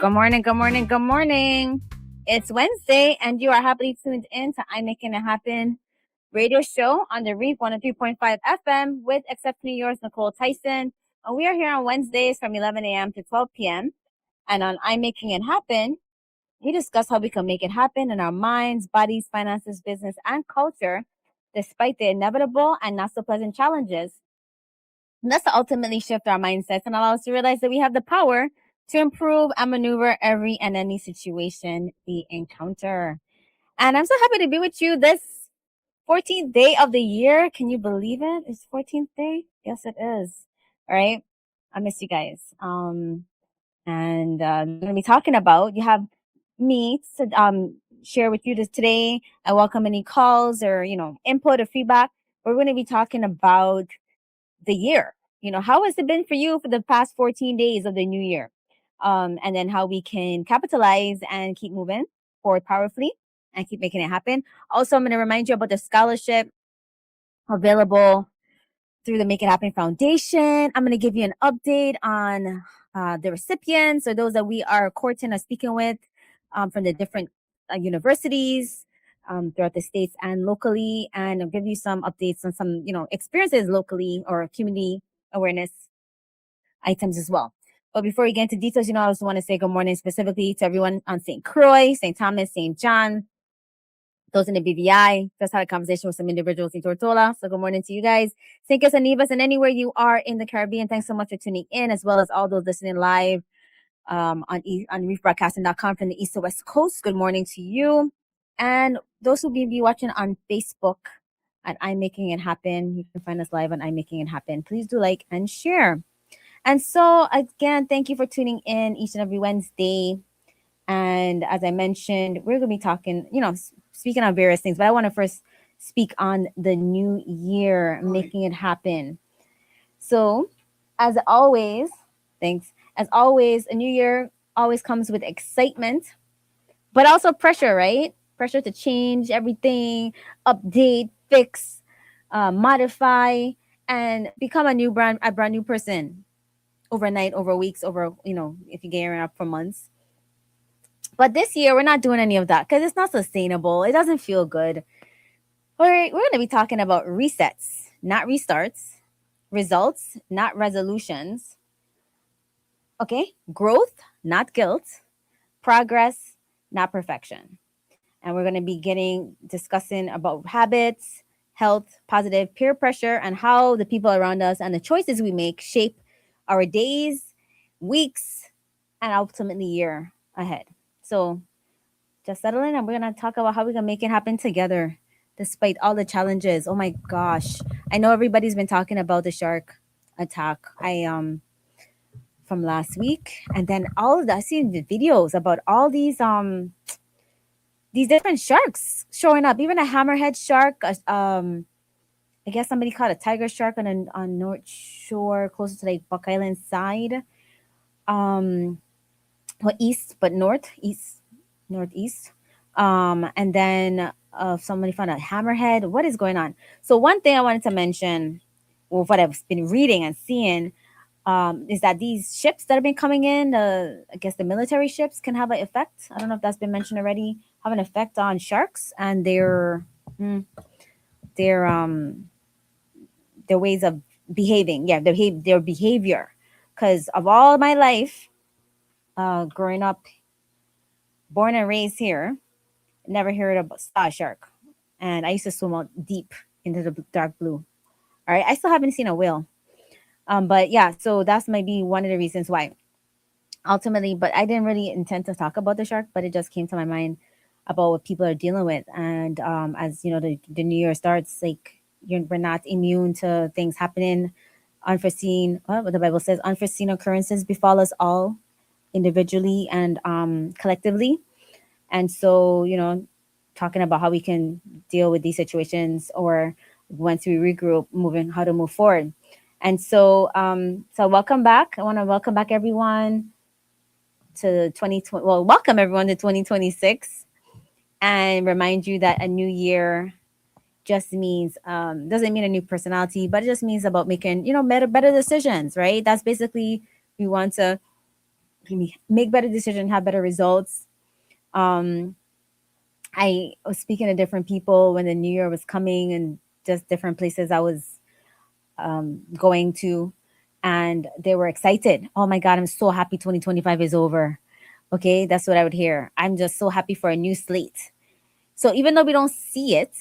Good morning, good morning, good morning. It's Wednesday, and you are happily tuned in to I'm Making It Happen radio show on the Reef 103.5 FM with exceptionally yours, Nykole Tyson. And we are here on Wednesdays from 11 a.m. to 12 p.m. And on I'm Making It Happen, we discuss how we can make it happen in our minds, bodies, finances, business, and culture, despite the inevitable and not so pleasant challenges. And that's to ultimately shift our mindsets and allow us to realize that we have the power to improve and maneuver every and any situation we encounter. And I'm so happy to be with you this 14th day of the year. Can you believe it? It's 14th day? Yes, it is. All right. I miss you guys. And I'm going to be talking about, you have me to share with you this today. I welcome any calls or, input or feedback. We're going to be talking about the year. How has it been for you for the past 14 days of the new year? And then how we can capitalize and keep moving forward powerfully and keep making it happen. Also, I'm going to remind you about the scholarship available through the Make It Happen Foundation. I'm going to give you an update on the recipients or those that we are courting or speaking with from the different universities throughout the states and locally. And I'll give you some updates on some, experiences locally or community awareness items as well. But before we get into details, I also want to say good morning specifically to everyone on St. Croix, St. Thomas, St. John, those in the BVI. Just had a conversation with some individuals in Tortola. So good morning to you guys. St. Kitts and Nevis, and anywhere you are in the Caribbean. Thanks so much for tuning in, as well as all those listening live on reefbroadcasting.com from the East to West Coast. Good morning to you. And those who will be watching on Facebook at I'm Making It Happen, you can find us live on I'm Making It Happen. Please do like and share. And so, again, thank you for tuning in each and every Wednesday. And as I mentioned, we're going to be talking, speaking on various things, but I want to first speak on the new year, making it happen. So, as always, thanks. As always, a new year always comes with excitement, but also pressure, right? Pressure to change everything, update, fix, modify, and become a brand new person overnight, over weeks, over, if you're gearing up for months. But this year, we're not doing any of that because it's not sustainable. It doesn't feel good. We're going to be talking about resets, not restarts, results, not resolutions. Okay, growth, not guilt, progress, not perfection. And we're going to be discussing about habits, health, positive peer pressure, and how the people around us and the choices we make shape our days, weeks, and ultimately year ahead. So just settle in, and we're going to talk about how we can make it happen together despite all the challenges. Oh my gosh. I know everybody's been talking about the shark attack. From last week, and then all of that, I've seen the videos about all these different sharks showing up, even a hammerhead shark. I guess somebody caught a tiger shark on North Shore, closer to like Buck Island side. East, but northeast. And then somebody found a hammerhead. What is going on? So one thing I wanted to mention, or what I've been reading and seeing, is that these ships that have been coming in, I guess the military ships, can have an effect. I don't know if that's been mentioned already. Have an effect on sharks and their ways of behaving. Yeah, their behavior. Because of all my life, growing up, born and raised here, never heard of saw a shark, and I used to swim out deep into the dark blue. All right, I still haven't seen a whale. But yeah, so that's maybe one of the reasons why. Ultimately, but I didn't really intend to talk about the shark, but it just came to my mind about what people are dealing with. And as you know, the new year starts, like we're not immune to things happening, unforeseen. What the Bible says, unforeseen occurrences befall us all, individually and collectively. And so, talking about how we can deal with these situations, or once we regroup, how to move forward. And so, welcome back. I want to welcome back everyone to 2020. Well, welcome everyone to 2026, and remind you that a new year just means doesn't mean a new personality, but it just means about making better decisions, right? That's basically, we want to make better decisions, have better results. Um, I was speaking to different people when the new year was coming, and just different places I was going to, and they were excited. Oh my God, I'm so happy 2025 is over. Okay, that's what I would hear. I'm just so happy for a new slate. So even though we don't see it,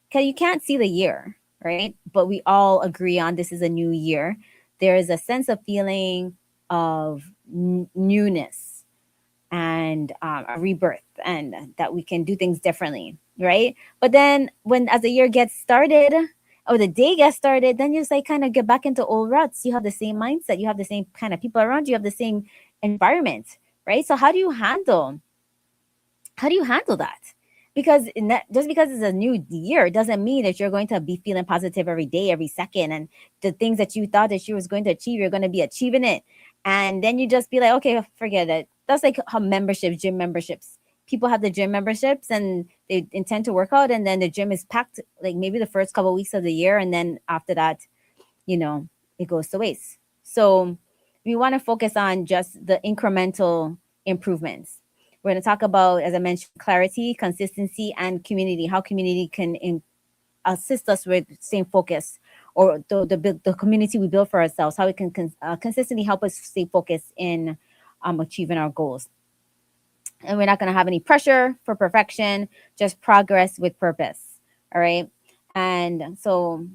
because you can't see the year, right? But we all agree on this is a new year. There is a sense of feeling of newness and a rebirth, and that we can do things differently, right? But then when as the year gets started or the day gets started, then you just like kind of get back into old ruts. You have the same mindset, you have the same kind of people around you, you have the same environment, right? So how do you handle that? Because just because it's a new year doesn't mean that you're going to be feeling positive every day, every second, and the things that you thought that you was going to achieve, you're going to be achieving it, and then you just be like, okay, forget it. That's like how memberships, gym memberships. People have the gym memberships and they intend to work out, and then the gym is packed like maybe the first couple of weeks of the year, and then after that, you know, it goes to waste. So we want to focus on just the incremental improvements. We're going to talk about, as I mentioned, clarity, consistency, and community. How community can assist us with staying focused, or the community we build for ourselves. How it can consistently help us stay focused in achieving our goals. And we're not going to have any pressure for perfection, just progress with purpose. All right. And so,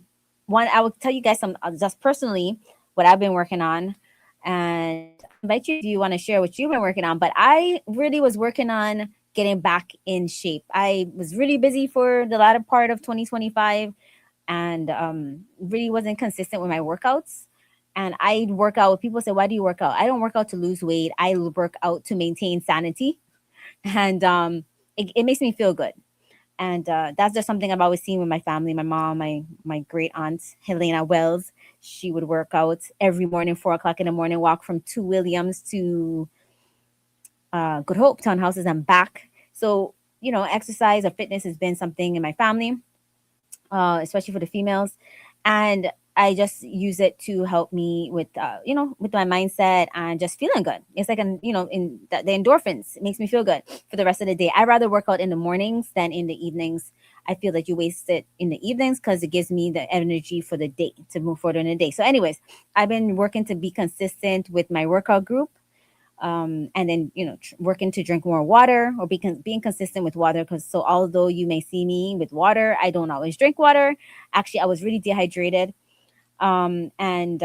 one, I will tell you guys some just personally what I've been working on. And I invite you if you want to share what you've been working on. But I really was working on getting back in shape. I was really busy for the latter part of 2025, and really wasn't consistent with my workouts. And I work out. People say, why do you work out? I don't work out to lose weight. I work out to maintain sanity, and it makes me feel good. And that's just something I've always seen with my family. My mom, my great aunt Helena Wells, she would work out every morning, 4 o'clock in the morning, walk from Two Williams to Good Hope Townhouses and back. So exercise or fitness has been something in my family, especially for the females. And I just use it to help me with, with my mindset and just feeling good. It's like, in the endorphins, it makes me feel good for the rest of the day. I rather work out in the mornings than in the evenings. I feel that you waste it in the evenings because it gives me the energy for the day to move forward in the day. So anyways, I've been working to be consistent with my workout group, and then working to drink more water, or being consistent with water, because so although you may see me with water, I don't always drink water. Actually, I was really dehydrated, and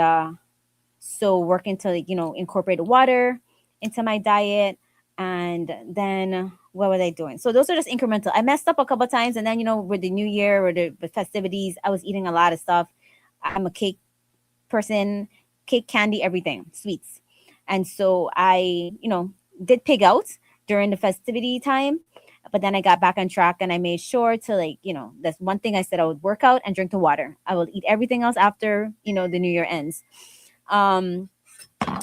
so working to incorporate water into my diet. And then what was I doing? So those are just incremental. I messed up a couple of times, and then with the new year or the festivities, I was eating a lot of stuff. I'm a cake person, cake, candy, everything, sweets. And so I, did pig out during the festivity time, but then I got back on track, and I made sure to, that's one thing I said: I would work out and drink the water. I will eat everything else after, the new year ends. And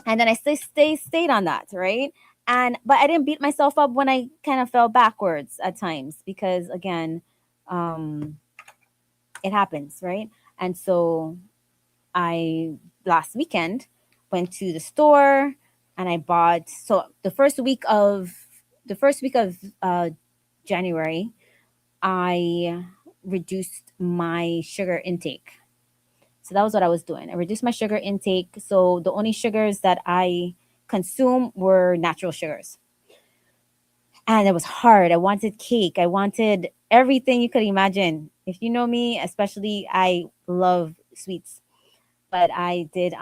then I stayed on that, right? But I didn't beat myself up when I kind of fell backwards at times, because again, um, it happens, right? And so I last weekend went to the store, and I bought, so the first week of January, I reduced my sugar intake. So that was what I was doing. I reduced my sugar intake. So the only sugars that I consume were natural sugars. And it was hard. I wanted cake. I wanted everything you could imagine. If you know me, especially, I love sweets. But I did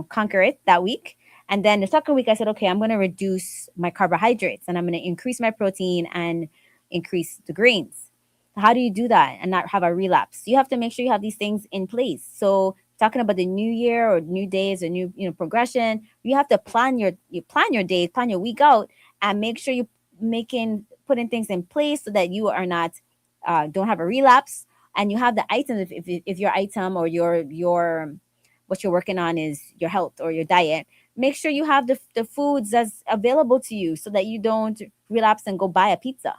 conquer it that week. And then the second week I said, okay, I'm going to reduce my carbohydrates, and I'm going to increase my protein and increase the grains. How do you do that and not have a relapse? You have to make sure you have these things in place. So talking about the new year or new days or new, progression, you have to plan your days, plan your week out, and make sure you putting things in place so that you are not, don't have a relapse, and you have the items. If your item or your what you're working on is your health or your diet, make sure you have the foods that's available to you, so that you don't relapse and go buy a pizza.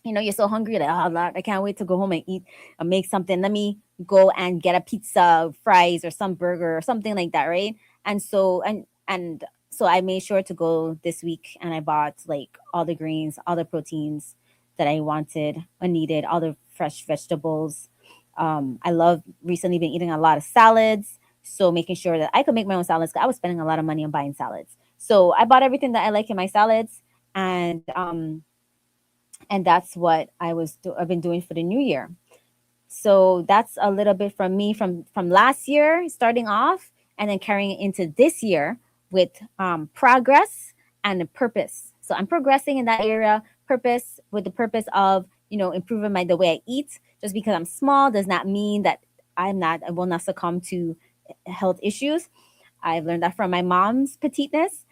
You're so hungry, like, oh Lord, I can't wait to go home and eat and make something. Let me go and get a pizza, fries, or some burger or something like that, right? And so I made sure to go this week, and I bought like all the greens, all the proteins that I wanted or needed, all the fresh vegetables. I love recently been eating a lot of salads, so making sure that I could make my own salads. 'Cause I was spending a lot of money on buying salads, so I bought everything that I like in my salads, and that's what I've been doing for the new year. So that's a little bit from me from last year, starting off, and then carrying it into this year with progress and a purpose. So I'm progressing in that area, purpose with the purpose of improving the way I eat. Just because I'm small does not mean that I will not succumb to health issues. I've learned that from my mom's petiteness.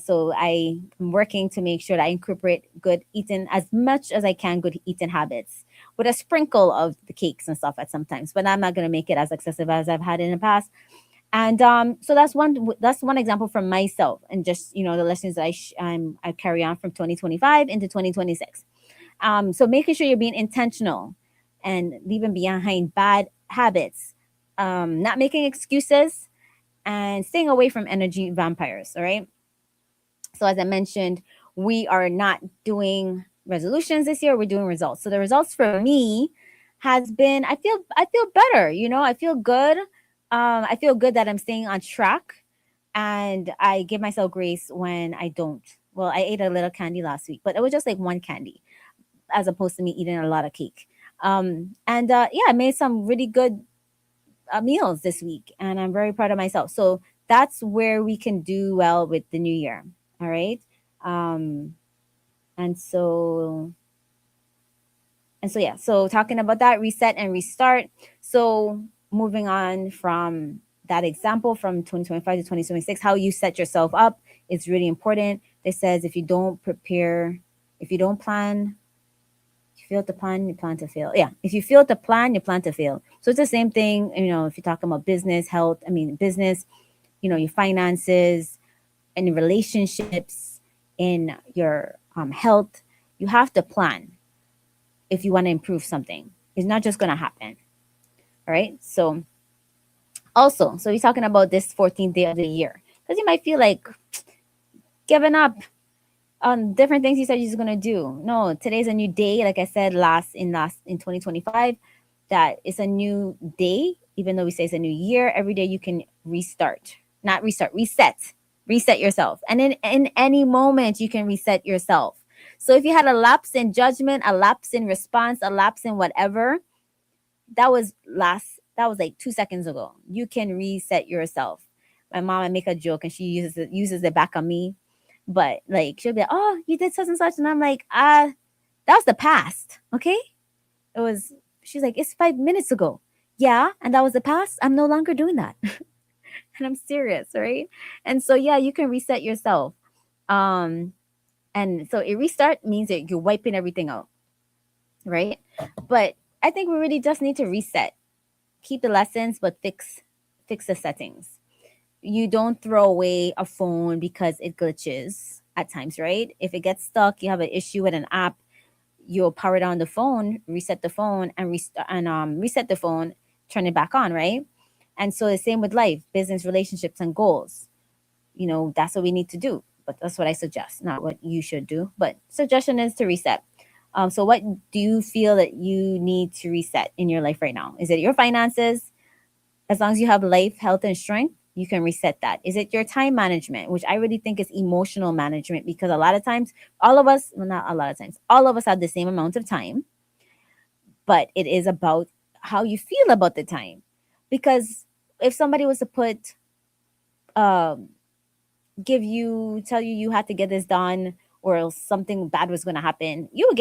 So I am working to make sure that I incorporate good eating as much as I can, good eating habits with a sprinkle of the cakes and stuff at sometimes. But I'm not going to make it as excessive as I've had in the past. And so that's one example from myself, and just the lessons that I carry on from 2025 into 2026. So making sure you're being intentional and leaving behind bad habits, not making excuses, and staying away from energy vampires. All right. So as I mentioned, we are not doing resolutions this year. We're doing results. So the results for me has been I feel better. I feel good. I feel good that I'm staying on track, and I give myself grace when I don't. Well, I ate a little candy last week, but it was just like one candy, as opposed to me eating a lot of cake. And yeah, I made some really good meals this week, and I'm very proud of myself. So that's where we can do well with the new year. All right. Um, and so yeah. So talking about that, reset and restart. So moving on from that example from 2025 to 2026, how you set yourself up is really important. It says if you don't prepare, if you don't plan, you fail to plan, you plan to fail. Yeah. If you fail to plan, you plan to fail. So it's the same thing, if you're talking about business, health, business, your finances, in relationships, in your health, you have to plan if you want to improve something. It's not just going to happen. All right. So so we're talking about this 14th day of the year, because you might feel like giving up on different things you said you're going to do. No, today's a new day. Like I said in 2025, that it's a new day. Even though we say it's a new year, every day you can reset yourself. And in any moment you can reset yourself. So if you had a lapse in judgment, a lapse in response, a lapse in whatever, that was like 2 seconds ago. You can reset yourself. My mom, I make a joke and she uses it back on me. But like she'll be like, oh, you did such and such, and I'm like, that was the past. Okay. It was She's like, it's 5 minutes ago. Yeah, and that was the past. I'm no longer doing that. And I'm serious, right? And so yeah, you can reset yourself. And so a restart means that you're wiping everything out, right? But I think we really just need to reset. Keep the lessons, but fix the settings. You don't throw away a phone because it glitches at times, right? If it gets stuck, you have an issue with an app, you'll power down the phone, reset the phone, and reset the phone, turn it back on, right? And so the same with life, business, relationships, and goals. That's what we need to do. But that's what I suggest, not what you should do. But suggestion is to reset. So what do you feel that you need to reset in your life right now? Is it your finances? As long as you have life, health, and strength, you can reset that. Is it your time management, which I really think is emotional management? Because a lot of times, all of us, well, not a lot of times, all of us have the same amount of time, but it is about how you feel about the time. Because if somebody was to um, tell you you had to get this done, or else something bad was going to happen, you will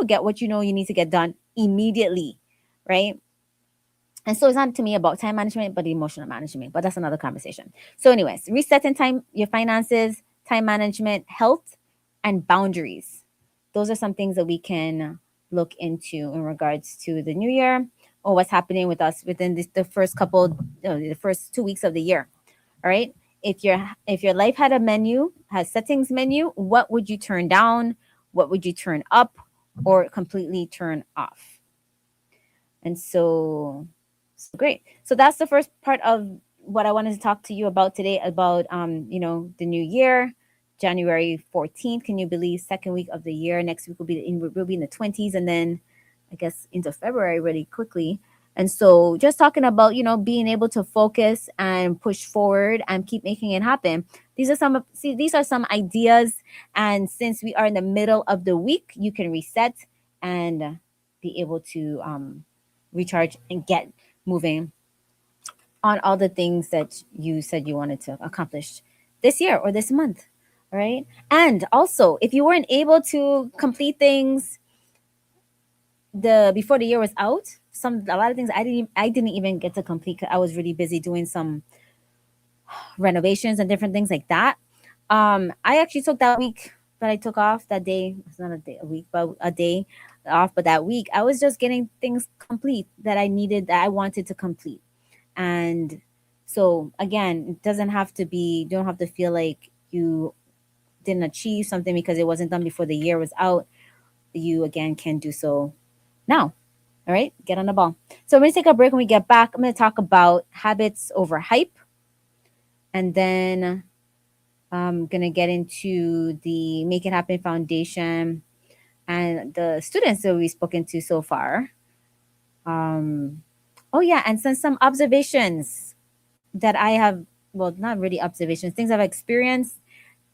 get what you need to get done immediately, right? And so it's not to me about time management, but emotional management. But that's another conversation. So, anyways, resetting time, your finances, time management, health, and boundaries. Those are some things that we can look into in regards to the new year, or what's happening with us within the first 2 weeks of the year. All right. If your life had a menu, has settings menu, what would you turn down? What would you turn up, or completely turn off? And so So great. So that's the first part of what I wanted to talk to you about today about the new year, January 14th. Can you believe second week of the year? Next week will be in the 20s, and then I guess into February really quickly. And so just talking about, being able to focus and push forward and keep making it happen. These are some ideas, and since we are in the middle of the week, you can reset and be able to recharge and get moving on all the things that you said you wanted to accomplish this year or this month. All right. And also, if you weren't able to complete things the before the year was out, a lot of things I didn't even get to complete 'cause I was really busy doing some renovations and different things like that. I actually took that week that I took off that day. It's not a day, a week, but a day off. But that week, I was just getting things complete that I wanted to complete. And so again, it doesn't have to be. You don't have to feel like you didn't achieve something because it wasn't done before the year was out. You again can do so now. All right, get on the ball. So we're gonna take a break. When we get back, I'm gonna talk about habits over hype, and then I'm gonna get into the Make It Happen Foundation and the students that we've spoken to so far. Um, oh yeah, and some observations that I have. Well, not really observations, things I've experienced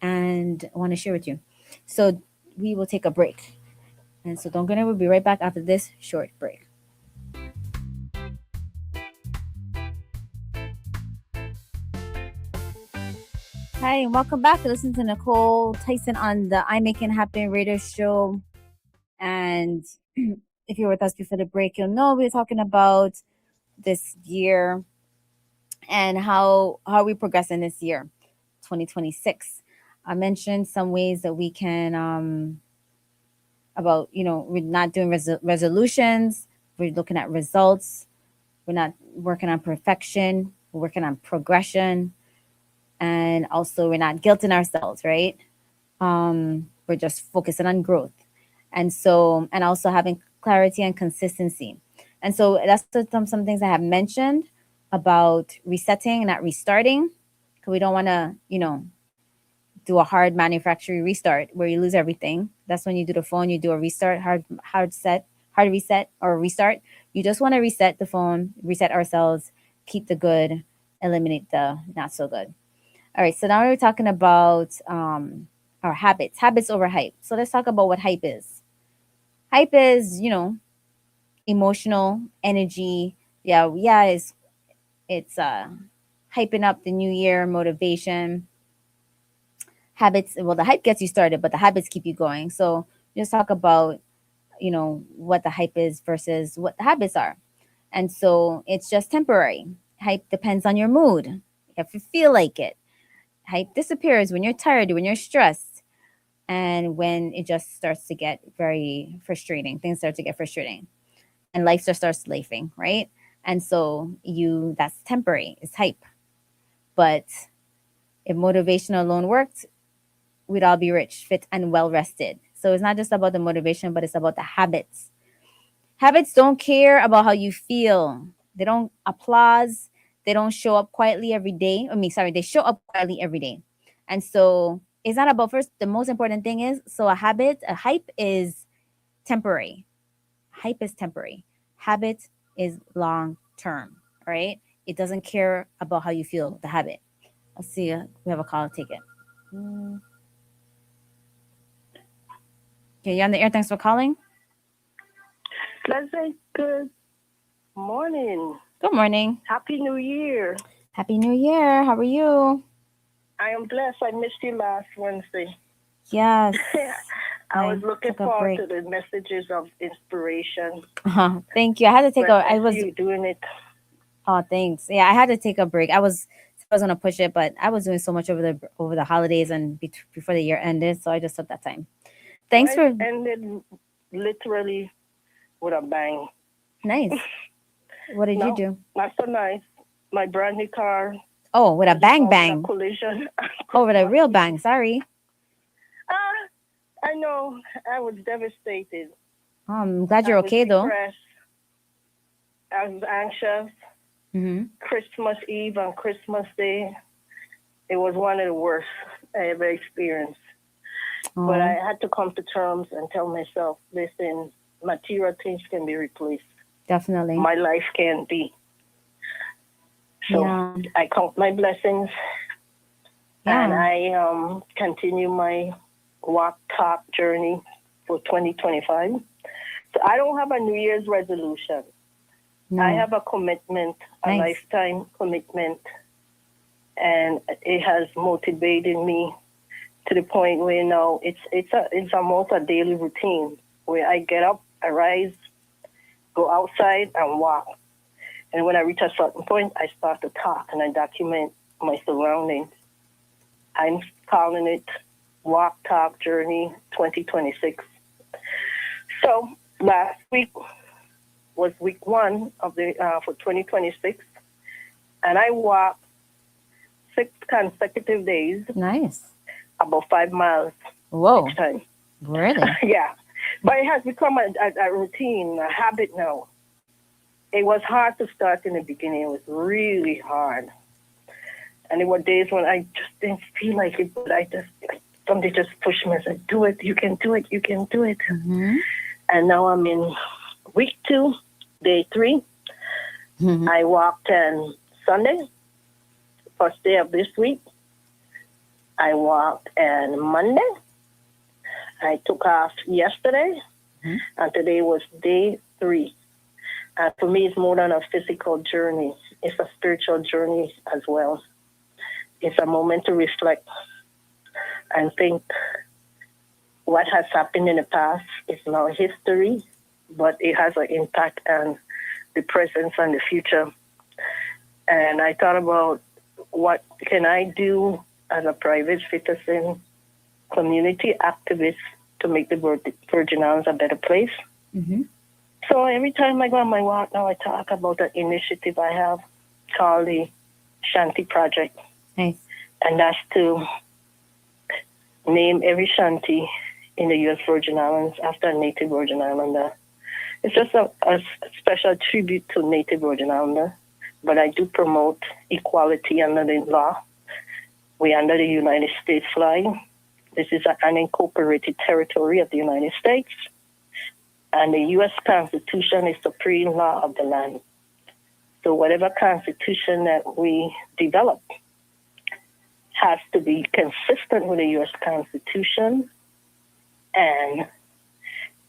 and I want to share with you. So we will take a break, and so don't go anywhere. We'll be right back after this short break. Hi, and welcome back. Listen to Nykole Tyson on the I Make It Happen radio show. And if you were with us before the break, you'll know we were talking about this year and how we progress in this year, 2026. I mentioned some ways that we can about we're not doing resolutions. We're looking at results. We're not working on perfection. We're working on progression, and also we're not guilting ourselves, right? We're just focusing on growth, and also having clarity and consistency. And so that's some things I have mentioned about resetting and not restarting, because we don't want to do a hard manufacturing restart where you lose everything. That's when you do the phone, you do a restart, hard reset or restart. You just want to reset the phone, reset ourselves, keep the good, eliminate the not so good. All right, so now we're talking about our habits over hype. So let's talk about what hype is. Hype is, emotional energy. Yeah, it's hyping up the new year, motivation. Habits, well, the hype gets you started, but the habits keep you going. So just talk about, what the hype is versus what the habits are. And so it's just temporary. Hype depends on your mood. If you feel like it, hype disappears when you're tired, when you're stressed, and when it just starts to get very frustrating. Things start to get frustrating, and life just starts lafing, right? And so that's temporary. It's hype. But if motivation alone worked, we'd all be rich, fit, and well rested. So it's not just about the motivation, but it's about the habits. Habits don't care about how you feel. They don't applause. They don't show up quietly every day. They show up quietly every day. And so it's not about first. The most important thing is a hype is temporary. Hype is temporary. Habit is long term. All right. It doesn't care about how you feel. The habit. Let's see. We have a call. Take it. Okay, you're on the air. Thanks for calling. Pleasant good morning. Good morning. Happy New Year. Happy New Year. How are you? I am blessed. I missed you last Wednesday. Yes. I was looking forward to the messages of inspiration. Thank you. I had to take I was you doing it. Oh, thanks. Yeah, I had to take a break. I was gonna push it, but I was doing so much over the holidays and before the year ended, so I just took that time. Thanks for ended literally with a bang. Nice. What did you do? Not so nice. My brand new car. Oh, with a bang. A collision. Oh, with a real bang. Sorry. I know. I was devastated. I'm glad you're okay though. I was anxious. Christmas Eve and Christmas Day, it was one of the worst I ever experienced. But I had to come to terms and tell myself, listen, material things can be replaced. Definitely. My life can't be. So I count my blessings, and I continue my walk talk journey for 2025. So I don't have a New Year's resolution. No. I have a commitment, a lifetime commitment, and it has motivated me to the point where now it's almost a daily routine where I get up, I rise, go outside and walk. And when I reach a certain point, I start to talk and I document my surroundings. I'm calling it Walk Talk Journey 2026. So last week was week 1 of the for 2026, and I walked 6 consecutive days. Nice. About 5 miles. Whoa. Each time. Really? Yeah. But it has become a routine, a habit now. It was hard to start in the beginning. It was really hard. And there were days when I just didn't feel like it, but somebody just pushed me and said, do it, you can do it, you can do it. Mm-hmm. And now I'm in week 2, day 3. Mm-hmm. I walked on Sunday, first day of this week. I walked on Monday. I took off yesterday, and today was day 3. And for me, it's more than a physical journey. It's a spiritual journey as well. It's a moment to reflect and think what has happened in the past is now history, but it has an impact on the present and the future. And I thought about what can I do as a private citizen, community activist to make the Virgin Islands a better place. Mm-hmm. So every time I go on my walk now, I talk about an initiative I have called the Shanti Project. Nice. And that's to name every Shanti in the U.S. Virgin Islands after a Native Virgin Islander. It's just a special tribute to Native Virgin Islander, but I do promote equality under the law. We're under the United States flag. This is an unincorporated territory of the United States. And the U.S. Constitution is supreme law of the land. So whatever constitution that we develop has to be consistent with the U.S. Constitution, and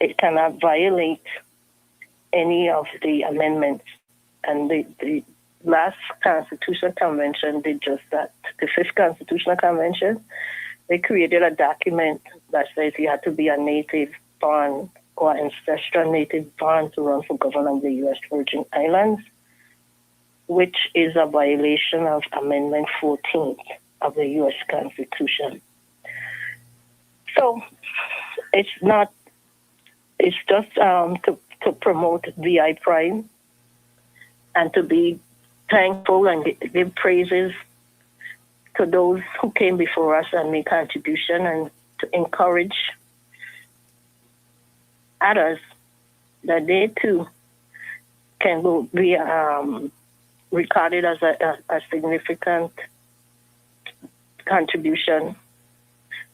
it cannot violate any of the amendments. And the last Constitutional Convention did just that. The 5th Constitutional Convention, they created a document that says you have to be a native born or ancestral native born to run for governor of the U.S. Virgin Islands, which is a violation of Amendment 14 of the U.S. Constitution. So it's just to promote VI pride and to be thankful and give praises to those who came before us and made contribution, and to encourage others that they too can be regarded as a significant contribution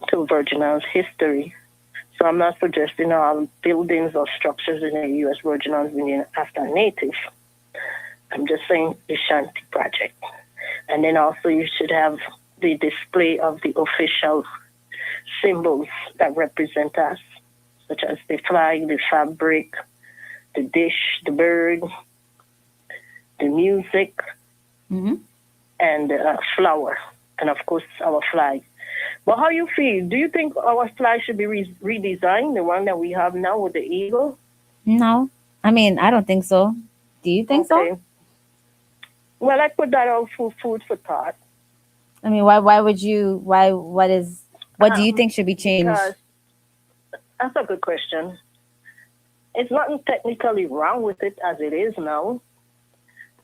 to Virgin Islands history. So I'm not suggesting all buildings or structures in the U.S. Virgin Islands being after native. I'm just saying the Shanti Project. And then also you should have the display of the official symbols that represent us, such as the flag, the fabric, the dish, the bird, the music, and the flower, and of course our flag. But how you feel? Do you think our flag should be redesigned, the one that we have now with the eagle? No. I mean, I don't think so. Do you think so? Well, I put that out for food for thought. I mean, why would you, what do you think should be changed? Because that's a good question. It's nothing technically wrong with it as it is now.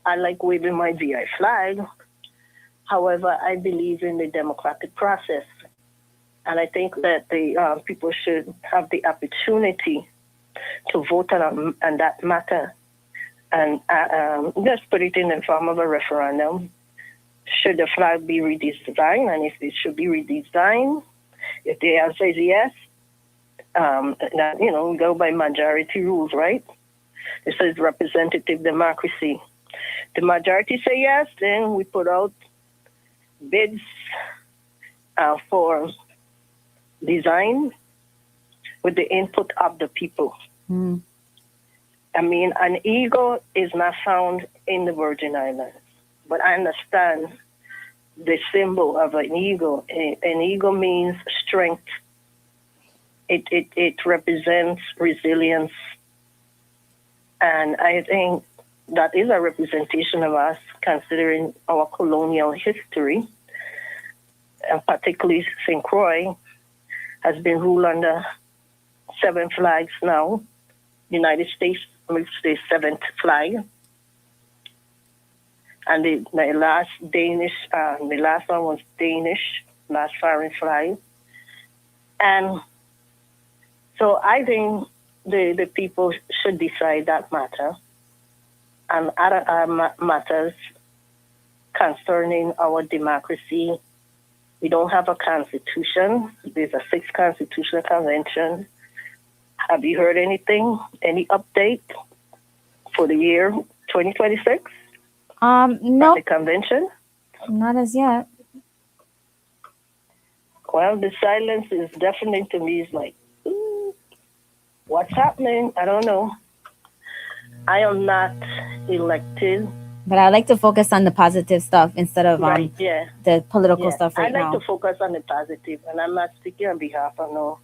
I like waving my VI flag. However, I believe in the democratic process. And I think that the people should have the opportunity to vote on that matter and just put it in the form of a referendum. Should the flag be redesigned, and if it should be redesigned? If the answer is yes, that, we go by majority rules, right? This is representative democracy. The majority say yes, then we put out bids for design with the input of the people. Mm. I mean, an eagle is not found in the Virgin Islands, but I understand the symbol of an eagle. An eagle means strength. It represents resilience. And I think that is a representation of us, considering our colonial history, and particularly St. Croix has been ruled under 7 flags now. United States moves the 7th flag. And the last one was Danish, last foreign flag. And so I think the people should decide that matter and other matters concerning our democracy. We don't have a constitution. There's a 6th constitutional convention. Have you heard anything, any update for the year 2026? No. The convention? Not as yet. Well, the silence is deafening to me. It's like, what's happening? I don't know. I am not elected. But I like to focus on the positive stuff instead of the political stuff right now. I like to focus on the positive, and I'm not speaking on behalf of no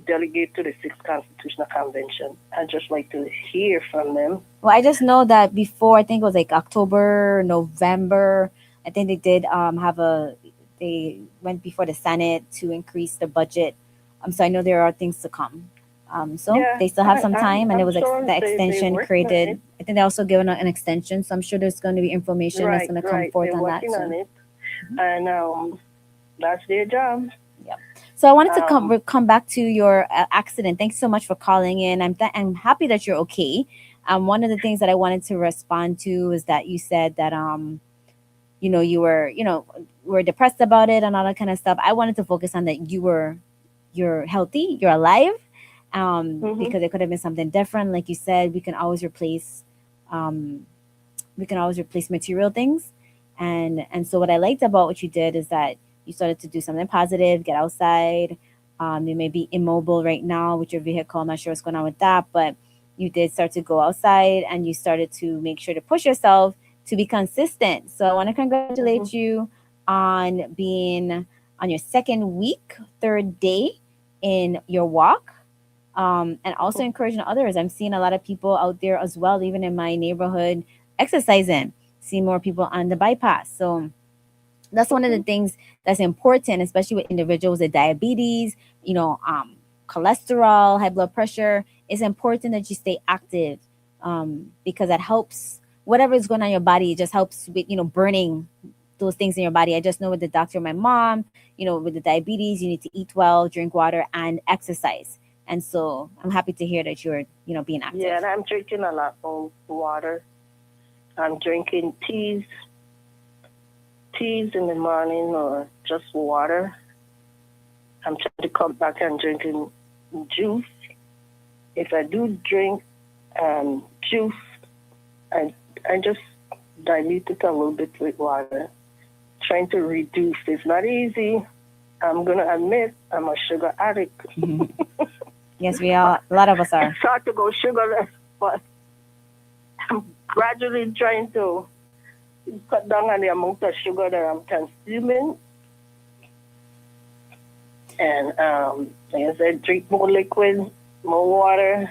delegate to the 6th Constitutional Convention. I just like to hear from them. Well, I just know that before, I think it was like October, November, I think they did they went before the Senate to increase the budget. So I know there are things to come. They still have some time, and it was sure the extension created. I think they also given an extension, so I'm sure there's going to be information that's going to come forth on that. They're working on it, and that's their job. Yep. So I wanted to come back to your accident. Thanks so much for calling in. I'm happy that you're okay. One of the things that I wanted to respond to is that you said that you were depressed about it and all that kind of stuff. I wanted to focus on that you're healthy, you're alive. Because it could have been something different. Like you said, we can always replace material things. And so what I liked about what you did is that you started to do something positive, get outside. You may be immobile right now with your vehicle. I'm not sure what's going on with that, but you did start to go outside and you started to make sure to push yourself to be consistent. So I want to congratulate you on being on your 2nd week, 3rd day in your walk. And also encouraging others. I'm seeing a lot of people out there as well, even in my neighborhood, exercising. See more people on the bypass. So that's one of the things that's important, especially with individuals with diabetes, cholesterol, high blood pressure. It's important that you stay active because that helps. Whatever is going on in your body, it just helps with, burning those things in your body. I just know with the doctor, my mom, with the diabetes, you need to eat well, drink water, and exercise. And so I'm happy to hear that you're, being active. Yeah, and I'm drinking a lot of water. I'm drinking teas in the morning or just water. I'm trying to come back and drinking juice. If I do drink juice, I just dilute it a little bit with water. Trying to reduce. It's not easy. I'm going to admit I'm a sugar addict. Yes, a lot of us are. It's hard to go sugarless, but I'm gradually trying to cut down on the amount of sugar that I'm consuming. And like I said, drink more liquid, more water.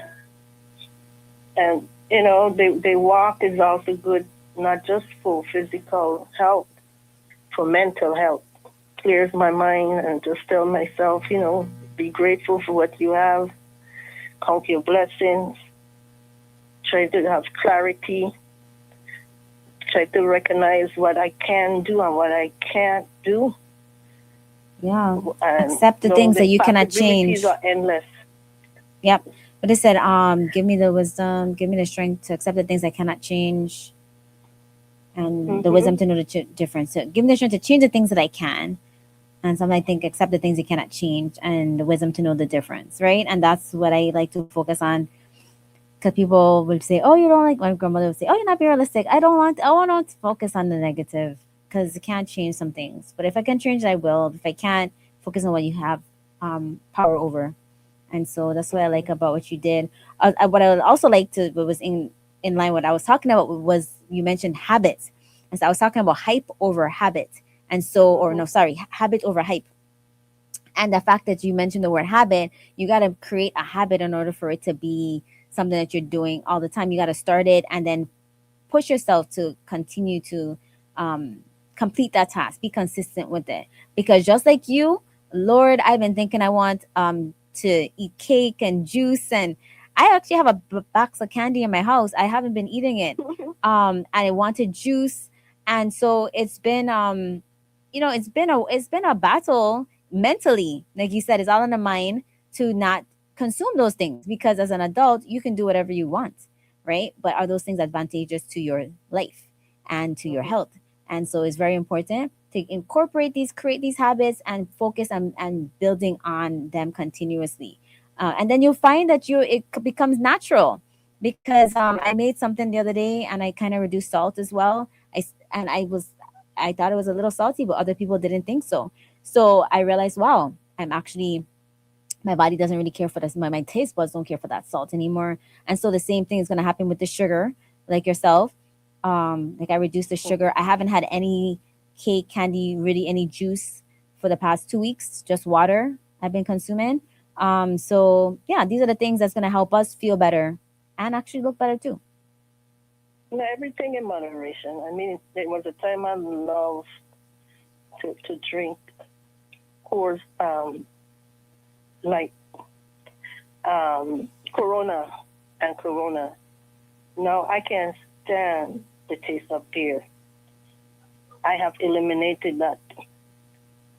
And, the walk is also good, not just for physical health, for mental health. Clears my mind and just tell myself, be grateful for what you have, count your blessings, try to have clarity, try to recognize what I can do and what I can't do. Yeah, and accept the things that you cannot change. Are endless. Yep. But it said, give me the wisdom, give me the strength to accept the things I cannot change, and the Mm-hmm. wisdom to know the difference. So give me the strength to change the things that I can, and some I think accept the things you cannot change, and the wisdom to know the difference, right? And that's what I like to focus on, because people would say, "Oh, you don't like." My grandmother would say, "Oh, you're not being realistic." I don't want. I want to focus on the negative because you can't change some things. But if I can change it, I will. If I can't, focus on what you have power over. And so that's what I like about what you did. What I would also like to, what was in line what I was talking about, was you mentioned habits, and so I was talking about hype over habit, and so, or Mm-hmm. no, sorry, habit over hype. And the fact that you mentioned the word habit, you got to create a habit in order for it to be something that you're doing all the time. You got to start it and then push yourself to continue to um, complete that task. Be consistent with it, because just like you, Lord, I've been thinking I want to eat cake and juice, and I actually have a box of candy in my house. I haven't been eating it, and I wanted juice, and so it's been it's been a battle mentally. Like you said, it's all in the mind to not consume those things, because as an adult you can do whatever you want, right? But are those things advantageous to your life and to your Mm-hmm. health? And so it's very important to incorporate these, create these habits, and focus on and building on them continuously. And then you'll find that becomes natural, because I made something the other day and I kind of reduced salt as well. And I thought it was a little salty, but other people didn't think so. So I realized, wow, I'm actually, my body doesn't really care for this. My taste buds don't care for that salt anymore. And so the same thing is going to happen with the sugar, like yourself. Like I reduced the sugar. I haven't had any cake, candy, really any juice for the past 2 weeks. Just water I've been consuming. So yeah, these are the things that's going to help us feel better and actually look better too. Yeah, everything in moderation. I mean, there was a time I loved to drink course like Corona and Corona. Now I can't stand the taste of beer. I have eliminated that.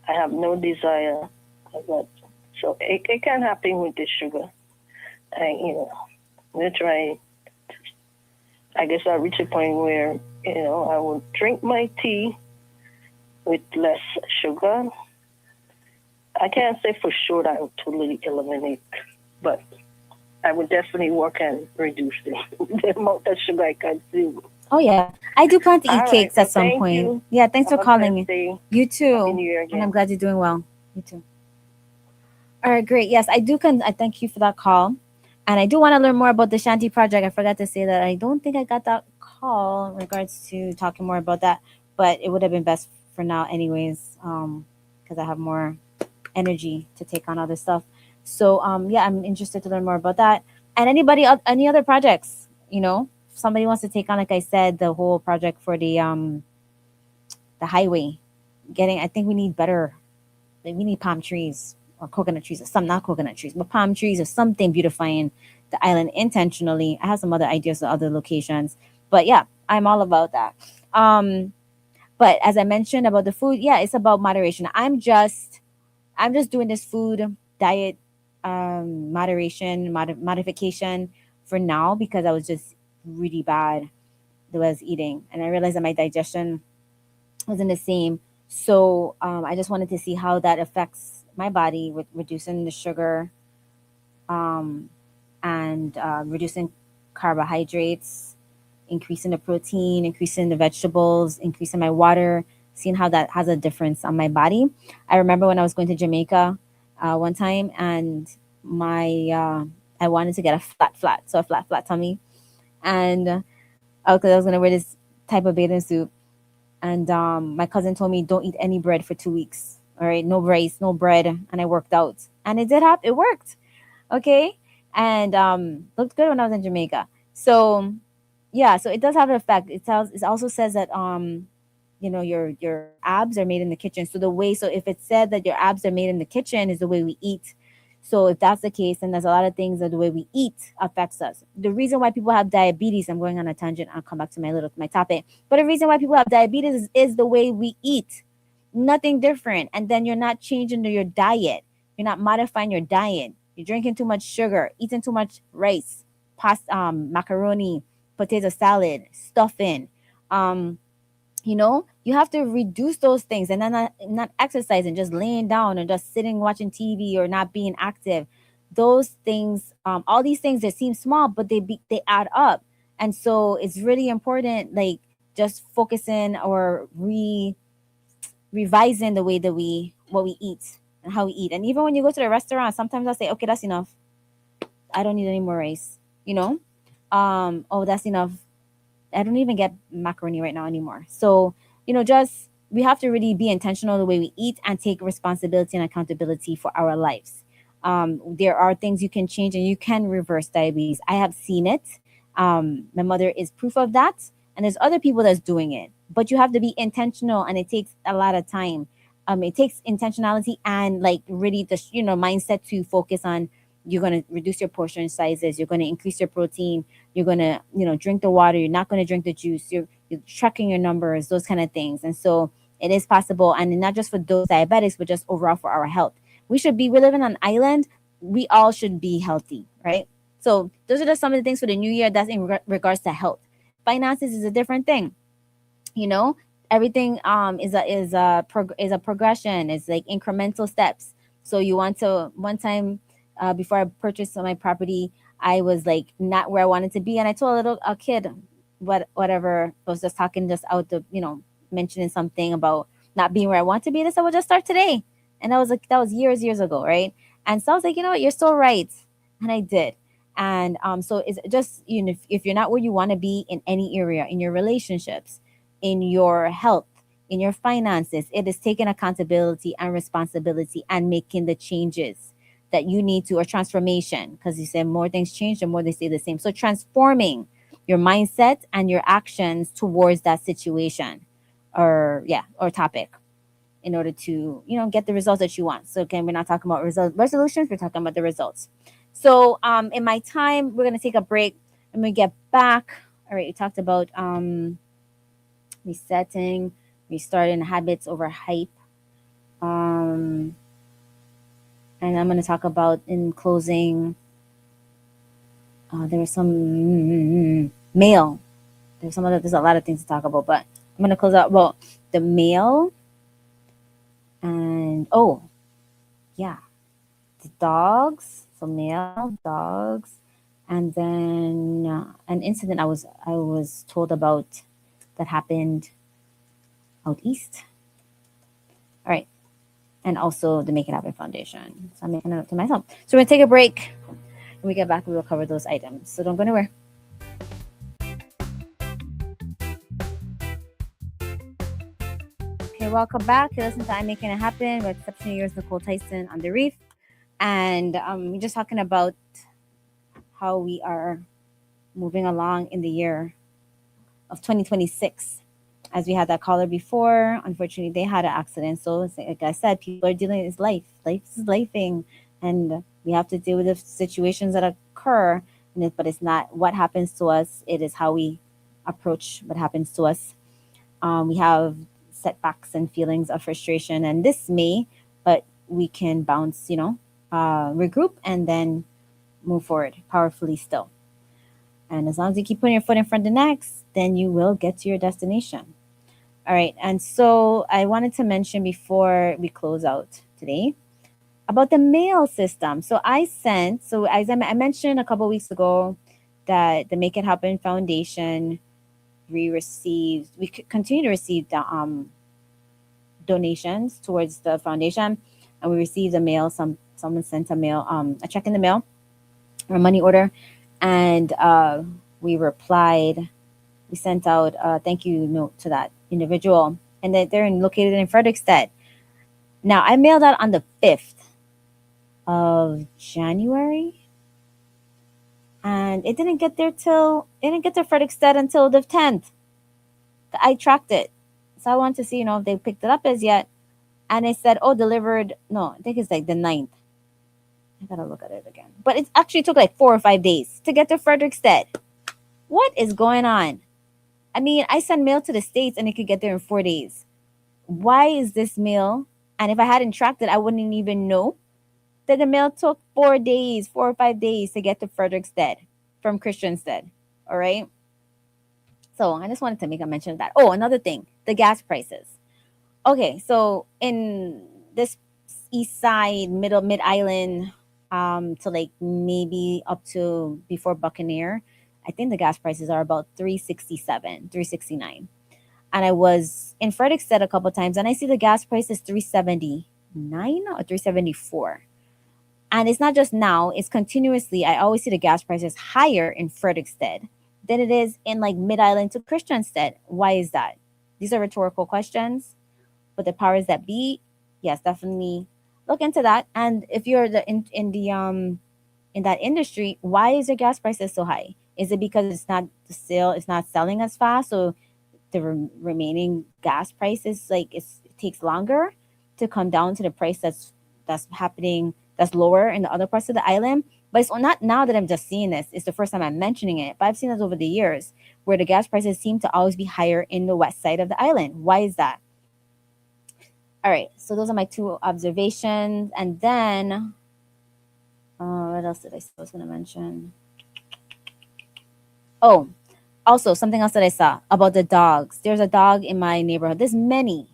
I have no desire of that. So it can happen with the sugar. We try. I guess I reach a point where I will drink my tea with less sugar. I can't say for sure that I would totally eliminate, but I would definitely work and reduce the amount of sugar I consume. Oh yeah, I do plan to eat All right. cakes Well, at some thank point. you. Yeah, thanks for Have a blessed calling. day. You Happy too, New Year and I'm again. glad you're doing well. You too. All right, great. Yes, I do. I thank you for that call, and I do want to learn more about the Shanti project. I forgot to say that I don't think I got that call in regards to talking more about that, but it would have been best for now, anyways, because I have more energy to take on other stuff. So yeah, I'm interested to learn more about that. And any other projects? If somebody wants to take on, like I said, the whole project for the highway, getting. I think we need better, like we need palm trees or coconut trees, or some, not coconut trees, but palm trees or something beautifying the island intentionally. I have some other ideas for other locations, but yeah, I'm all about that. Um, but as I mentioned about the food, yeah, it's about moderation. I'm just doing this food diet moderation modification for now, because I was just really bad the way I was eating, and I realized that my digestion wasn't the same. So I just wanted to see how that affects my body with reducing the sugar, um, and reducing carbohydrates, increasing the protein, increasing the vegetables, increasing my water, seeing how that has a difference on my body. I remember when I was going to Jamaica one time, and my I wanted to get a flat tummy, and because I was gonna wear this type of bathing suit, and my cousin told me don't eat any bread for 2 weeks. All right, no rice, no bread, and I worked out, and it did happen. It worked, okay, and looked good when I was in Jamaica. So yeah, so it does have an effect. It also says that your abs are made in the kitchen. So if it said that your abs are made in the kitchen is the way we eat. So if that's the case, then there's a lot of things that the way we eat affects us. The reason why people have diabetes, I'm going on a tangent, I'll come back to my topic, but the reason why people have diabetes is the way we eat. Nothing different. And then you're not changing your diet, you're not modifying your diet, You're drinking too much sugar, eating too much rice, pasta, macaroni, potato salad, stuffing. Um, you have to reduce those things, and then not exercising, just laying down and just sitting watching TV or not being active. Those things, all these things that seem small, but they add up. And so it's really important, like, just focusing or revising the way that we what we eat and how we eat. And even when you go to the restaurant, sometimes I'll say, okay, that's enough. I don't need any more rice. Oh, that's enough. I don't even get macaroni right now anymore. So, just we have to really be intentional the way we eat and take responsibility and accountability for our lives. There are things you can change and you can reverse diabetes. I have seen it. My mother is proof of that. And there's other people that's doing it. But you have to be intentional, and it takes a lot of time. It takes intentionality and, like, really the mindset to focus on. You're going to reduce your portion sizes. You're going to increase your protein. You're going to, drink the water. You're not going to drink the juice. You're tracking your numbers, those kind of things. And so it is possible. And not just for those diabetics, but just overall for our health. We live in an island. We all should be healthy, right? So those are just some of the things for the new year that's in regards to health. Finances is a different thing. you know Everything is a progression. It's like incremental steps. So you want to one time, before I purchased my property, I was like not where I wanted to be, and I told a kid, whatever, I was just talking just out the mentioning something about not being where I want to be. And I said, well, just start today. And that was years ago, right? And so I was like, you know what, you're so right. And I did. And so it's just, if you're not where you want to be in any area, in your relationships, in your health, in your finances, it is taking accountability and responsibility and making the changes that you need to, or transformation, because you said more things change, the more they stay the same. So transforming your mindset and your actions towards that situation, or topic, in order to get the results that you want. So again, we're not talking about resolutions, we're talking about the results. So in my time, we're going to take a break, and we get back. All right, we talked about resetting, restarting habits over hype. Um, and I'm going to talk about, in closing, there was some mail. There's a lot of things to talk about, but I'm going to close out about the mail. And yeah, the dogs. So mail, dogs, and then an incident I was told about that happened out east. All right. And also the Make It Happen Foundation. So I'm making a note to myself. So we're going to take a break. When we get back, we will cover those items. So don't go anywhere. Okay, welcome back. You listen to I'm Making It Happen with exceptional yours, Nykole Tyson, on the Reef. And we're just talking about how we are moving along in the year of 2026. As we had that caller before, unfortunately, they had an accident. So, like I said, people are dealing with life. Life is lifing, and we have to deal with the situations that occur. But it's not what happens to us; it is how we approach what happens to us. We have setbacks and feelings of frustration and dismay, but we can bounce, regroup, and then move forward powerfully still. And as long as you keep putting your foot in front of the next, then you will get to your destination. All right. And so I wanted to mention before we close out today about the mail system. So as I mentioned a couple of weeks ago, that the Make It Happen Foundation, we continue to receive the, donations towards the foundation, and we received a mail. Someone sent a check in the mail, or a money order, and we replied. We sent out a thank you note to that individual, and that they're located in Frederickstead. Now, I mailed out on the 5th of January, and it didn't get to Frederickstead until the 10th. I tracked it, so I wanted to see, if they picked it up as yet, and it said, "Oh, delivered." No, I think it's like the 9th. I gotta look at it again, but it actually took like 4 or 5 days to get to Frederickstead. What is going on? I mean, I send mail to the States and it could get there in 4 days. Why is this mail? And if I hadn't tracked it, I wouldn't even know that the mail took 4 days, 4 or 5 days to get to Frederickstead from Christiansted. All right. So I just wanted to make a mention of that. Oh, another thing, the gas prices. Okay, so in this east side, mid island, to like maybe up to before Buccaneer, I think the gas prices are about 367, 369. And I was in Frederickstead a couple times, and I see the gas price is 379 or 374. And it's not just now, it's continuously. I always see the gas prices higher in Frederickstead than it is in like Mid Island to Christiansted. Why is that? These are rhetorical questions, but the powers that be, yes, definitely look into that. And if you're in that industry, why is your gas prices so high? Is it because it's not selling as fast, so the remaining gas prices like it takes longer to come down to the price that's happening that's lower in the other parts of the island. But it's not now that I'm just seeing this. It's the first time I'm mentioning it. But I've seen this over the years where the gas prices seem to always be higher in the west side of the island. Why is that? All right. So those are my two observations. And then what else did I say I was going to mention? Oh, also something else that I saw about the dogs. There's a dog in my neighborhood. There's many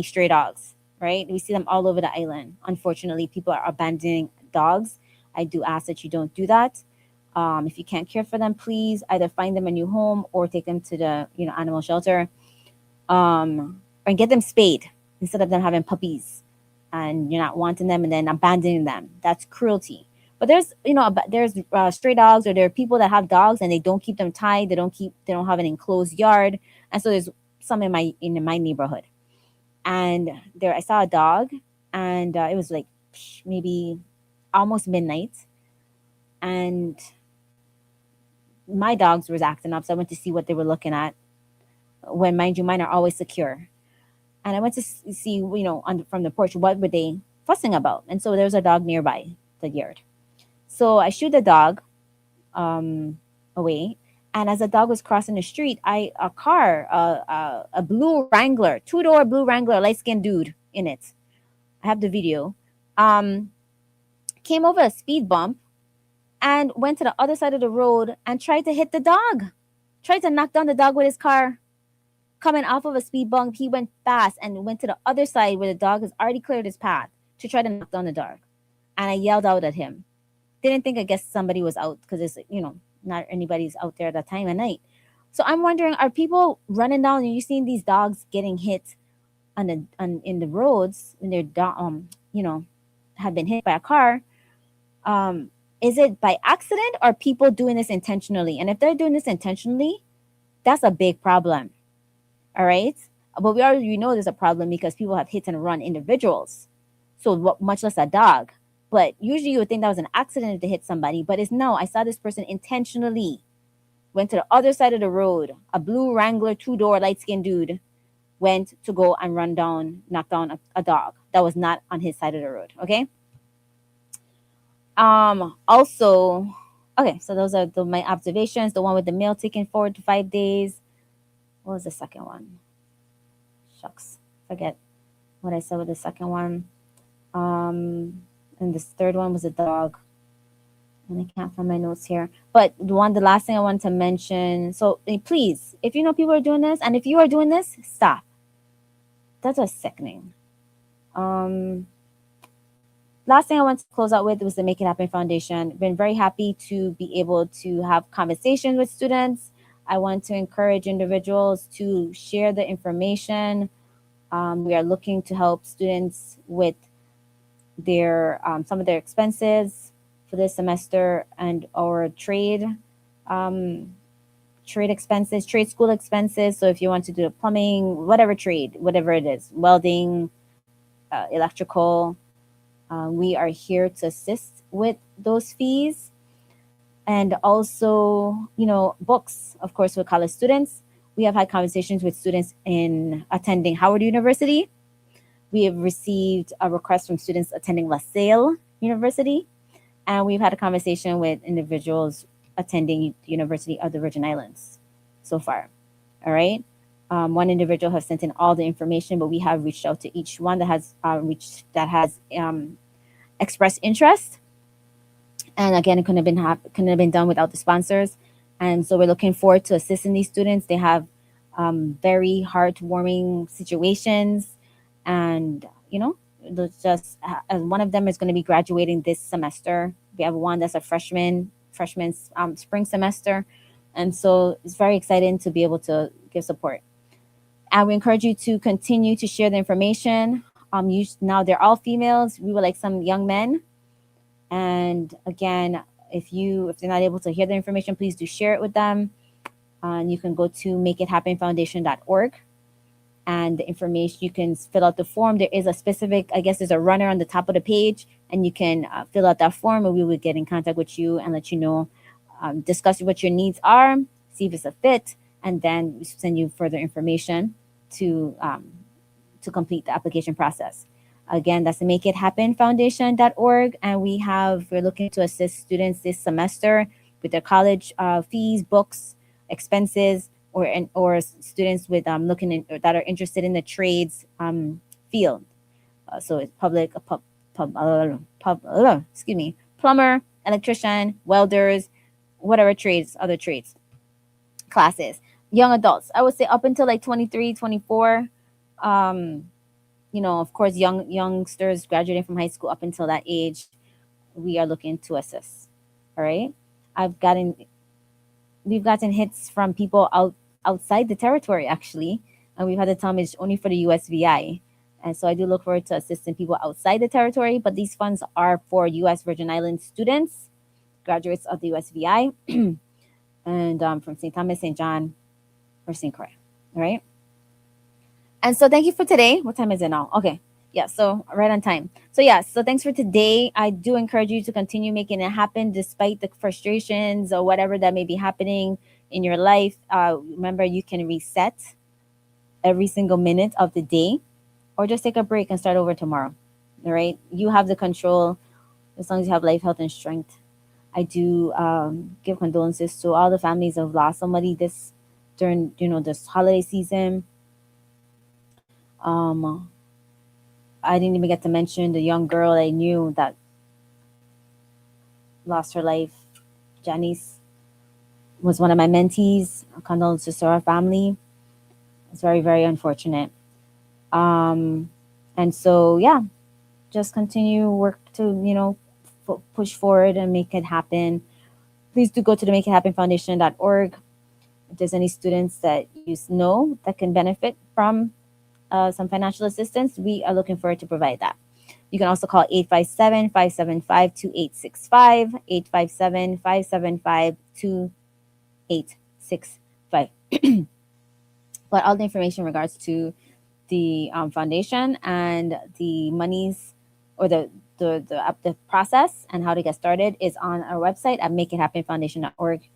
stray dogs, right? We see them all over the island. Unfortunately, people are abandoning dogs. I do ask that you don't do that. If you can't care for them, please either find them a new home or take them to the animal shelter, and get them spayed instead of them having puppies and you're not wanting them and then abandoning them. That's cruelty. But there's stray dogs, or there are people that have dogs and they don't keep them tied. They don't have an enclosed yard, and so there's some in my neighborhood. And there I saw a dog, and it was like maybe almost midnight, and my dogs was acting up, so I went to see what they were looking at. When, mind you, mine are always secure, and I went to see from the porch what were they fussing about, and so there's a dog nearby the yard. So I shooed the dog away, and as the dog was crossing the street, a blue Wrangler, two-door blue Wrangler, light skinned dude in it. I have the video. Came over a speed bump and went to the other side of the road and tried to hit the dog. Tried to knock down the dog with his car. Coming off of a speed bump, he went fast and went to the other side where the dog has already cleared his path to try to knock down the dog. And I yelled out at him. Didn't think, I guess somebody was out because it's not anybody's out there at that time of night. So I'm wondering, are people running down and you seeing these dogs getting hit in the roads when they're have been hit by a car? Is it by accident or people doing this intentionally? And if they're doing this intentionally, that's a big problem. All right, but we already know there's a problem because people have hit and run individuals, so much less a dog. But usually you would think that was an accident if they hit somebody, but it's no. I saw this person intentionally went to the other side of the road. A blue Wrangler, two-door, light-skinned dude went to go and knock down a dog that was not on his side of the road. Okay. Also, okay, so those are my observations. The one with the mail taking 4 to 5 days. What was the second one? Shucks, forget what I said with the second one. And this third one was a dog. And I can't find my notes here. But the last thing I wanted to mention. So please, if you know people are doing this, and if you are doing this, stop. That's just sickening. Last thing I want to close out with was the Make It Happen Foundation. Been very happy to be able to have conversations with students. I want to encourage individuals to share the information. We are looking to help students with their some of their expenses for this semester, and our trade expenses, trade school expenses. So if you want to do plumbing, whatever trade, whatever it is, welding, electrical, we are here to assist with those fees. And also, books, of course, for college students. We have had conversations with students in attending Howard University. We have received a request from students attending LaSalle University. And we've had a conversation with individuals attending the University of the Virgin Islands so far. All right. One individual has sent in all the information, but we have reached out to each one that has expressed interest. And again, it couldn't have been done without the sponsors. And so we're looking forward to assisting these students. They have very heartwarming situations, and one of them is going to be graduating this semester. We have one that's a freshman spring semester, and so it's very exciting to be able to give support. And we encourage you to continue to share the information. Now they're all females. We would like some young men. And again, if they're not able to hear the information, please do share it with them. And you can go to makeithappenfoundation.org, and the information, you can fill out the form. There is a specific, I guess there's a runner on the top of the page, and you can fill out that form, and we will get in contact with you and let you know, discuss what your needs are, see if it's a fit, and then we send you further information to complete the application process. Again, that's the makeithappenfoundation.org, and we're looking to assist students this semester with their college fees, books, expenses, or students with that are interested in the trades field. So it's plumber, electrician, welders, whatever trades, other trades classes. Young adults, I would say up until like 23, 24. Of course, youngsters graduating from high school up until that age, we are looking to assist. All right. We've gotten hits from people outside the territory, actually, and we've had to tell them it's only for the USVI. And so I do look forward to assisting people outside the territory, but these funds are for U.S. Virgin Islands students, graduates of the USVI, and from St. Thomas, St. John, or St. Croix. All right. And so thank you for today. What time is it now? Okay. Yeah, so right on time. So thanks for today. I do encourage you to continue making it happen despite the frustrations or whatever that may be happening in your life. Remember, you can reset every single minute of the day, or just take a break and start over tomorrow. All right. You have the control as long as you have life, health, and strength. I do give condolences to all the families who have lost somebody during this holiday season. I didn't even get to mention the young girl I knew that lost her life. Janice was one of my mentees. Condolences to her family. It's very, very unfortunate. And so, yeah, just continue work to, push forward and make it happen. Please do go to the makeithappenfoundation.org. If there's any students that you know that can benefit from some financial assistance, we are looking forward to provide that. You can also call 857-575-2865, 857-575-2865. But all the information in regards to the foundation and the monies, or the process and how to get started, is on our website at makeithappenfoundation.org.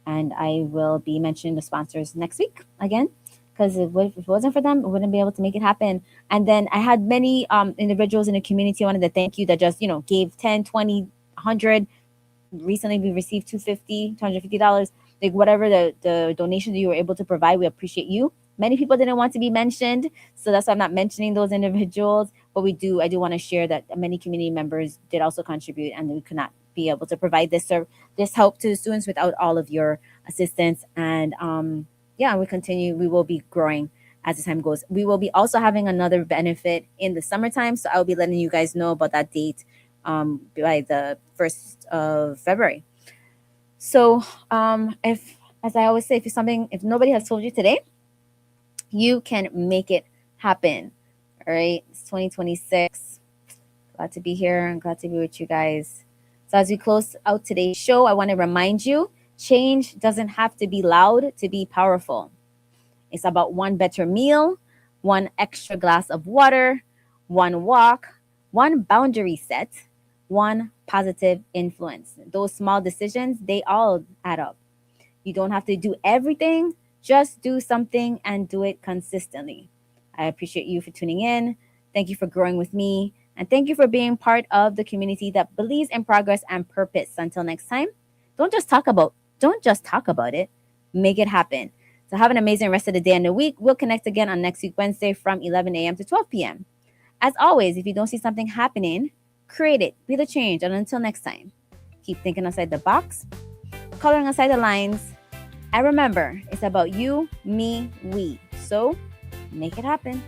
And I will be mentioning the sponsors next week again, because if it wasn't for them, we wouldn't be able to make it happen. And then I had many individuals in the community I wanted to thank you that just, gave 10, 20, 100. Recently, we received $250, like whatever the donation that you were able to provide. We appreciate you. Many people didn't want to be mentioned, so that's why I'm not mentioning those individuals. But I do want to share that many community members did also contribute, and we could not be able to provide this help to the students without all of your assistance. And we will be growing as the time goes. We will be also having another benefit in the summertime, so I'll be letting you guys know about that date by the 1st of February. So if, as I always say, if nobody has told you today, you can make it happen. All right, it's 2026. Glad to be here and glad to be with you guys. So as we close out today's show, I want to remind you, change doesn't have to be loud to be powerful. It's about one better meal, one extra glass of water, one walk, one boundary set, one positive influence. Those small decisions, they all add up. You don't have to do everything. Just do something and do it consistently. I appreciate you for tuning in. Thank you for growing with me. And thank you for being part of the community that believes in progress and purpose. Until next time, don't just talk about it. Make it happen. So have an amazing rest of the day and the week. We'll connect again on next week, Wednesday, from 11 a.m. to 12 p.m. As always, if you don't see something happening, Create it, be the change, and until next time, keep thinking outside the box, coloring aside the lines, and remember, it's about you, me, we. So make it happen.